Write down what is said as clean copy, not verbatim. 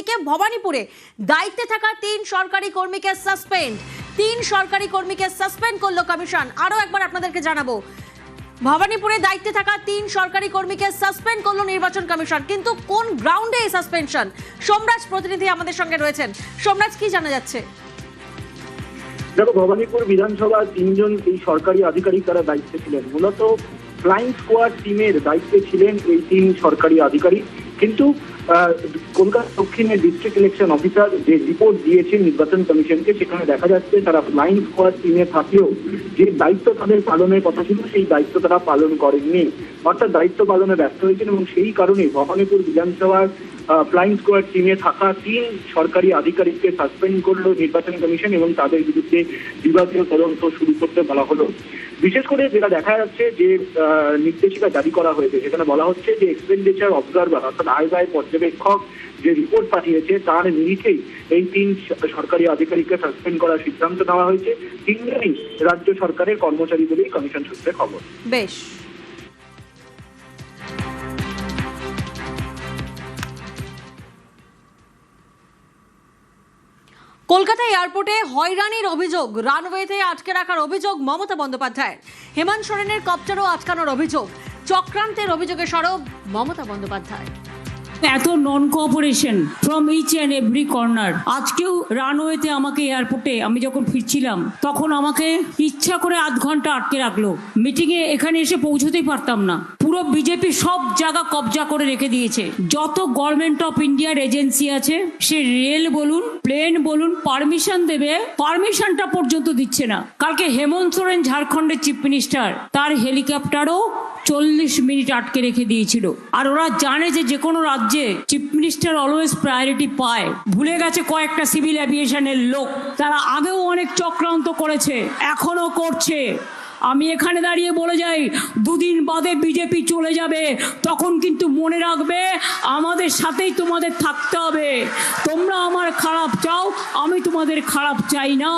অন্যদিকে ভবানীপুরে দায়িত্বে থাকা 3 সরকারি কর্মীকে সাসপেন্ড। 3 সরকারি কর্মীকে সাসপেন্ড করলো কমিশন। আরো একবার আপনাদেরকে জানাবো, ভবানীপুরে দায়িত্বে থাকা 3 সরকারি কর্মীকে সাসপেন্ড করলো নির্বাচন কমিশন। কিন্তু কোন গ্রাউন্ডে এই সাসপেনশন? সোমরাজ প্রতিনিধি আমাদের সঙ্গে রয়েছেন। সোমরাজ, কি জানা যাচ্ছে? দেখো, ভবানীপুর বিধানসভার 3 জন এই সরকারি আধিকারিক তারা দায়িত্বে ছিলেন। মূলত ফ্লাইং স্কোয়াড টিমের দায়িত্বে ছিলেন এই 3 সরকারি আধিকারিক। কিন্তু কলকাতা দক্ষিণের ডিস্ট্রিক্ট ইলেকশন অফিসার যে রিপোর্ট দিয়েছেন নির্বাচন কমিশনকে, সেখানে দেখা যাচ্ছে তারা ফ্লাইং স্কোয়াড টিমে থাকলেও যে দায়িত্ব তাদের পালনের কথা ছিল সেই দায়িত্ব তারা পালন করেননি, অর্থাৎ দায়িত্ব পালনে ব্যস্ত হয়েছেন। এবং সেই কারণে ভবানীপুর বিধানসভার ফ্লাইং স্কোয়াড টিমে থাকা 3 সরকারি আধিকারিককে সাসপেন্ড করলো নির্বাচন কমিশন এবং তাদের বিরুদ্ধে বিভাগীয় তদন্ত শুরু করতে বলা হলো। বিশেষ করে যেটা দেখা যাচ্ছে যে নির্দেশিকা জারি করা হয়েছে, সেখানে বলা হচ্ছে যে এক্সপেন্ডিচার অবজারভার অর্থাৎ আয় ব্যয় পর্যবেক্ষক যে রিপোর্ট পাঠিয়েছে তার নিরিখেই এই 3 সরকারি আধিকারিককে সাসপেন্ড করার সিদ্ধান্ত নেওয়া হয়েছে। 3 জনই রাজ্য সরকারের কর্মচারী বলেই কমিশন সূত্রে খবর। বেশ। কলকাতা এয়ারপোর্টে হয়রানির অভিযোগ, রানওয়েতে আটকে রাখার অভিযোগ মমতা বন্দ্যোপাধ্যায়ের। হেমন্ত সোরেনের কপ্টারও আটকানোর অভিযোগ, চক্রান্তের অভিযোগে সরব মমতা বন্দ্যোপাধ্যায়। এত non cooperation from each and every corner. আজকেও রানওয়েতে আমাকে এয়ারপোর্টে আমি যখন ফিরছিলাম তখন আমাকে ইচ্ছা করে আধ ঘন্টা আটকে রাখলো। মিটিংয়ে এখানে এসে পৌঁছতেই পারতাম না। পুরো বিজেপি সব জায়গা কবজা করে রেখে দিয়েছে। যত গভর্নমেন্ট অফ ইন্ডিয়ার এজেন্সি আছে, সে রেল বলুন প্লেন বলুন, পারমিশন দেবে, পারমিশনটা পর্যন্ত দিচ্ছে না। কালকে হেমন্ত সোরেন ঝাড়খণ্ডের চিফ মিনিস্টার, তার হেলিকপ্টারও 40 মিনিট আটকে রেখে দিয়েছিল। আর ওরা জানে যে কোনো রাজ্যে চিফ মিনিস্টার অলওয়েজ প্রায়োরিটি পায়। ভুলে গেছে কয়েকটা সিভিল এভিয়েশনের লোক, তারা আগেও অনেক চক্রান্ত করেছে, এখনো করছে। আমি এখানে দাঁড়িয়ে বলে যাই, 2 দিন বাদে বিজেপি চলে যাবে, তখন কিন্তু মনে রাখবে আমাদের সাথেই তোমাদের থাকতে হবে। তোমরা আমার খারাপ চাও, আমি তোমাদের খারাপ চাই না।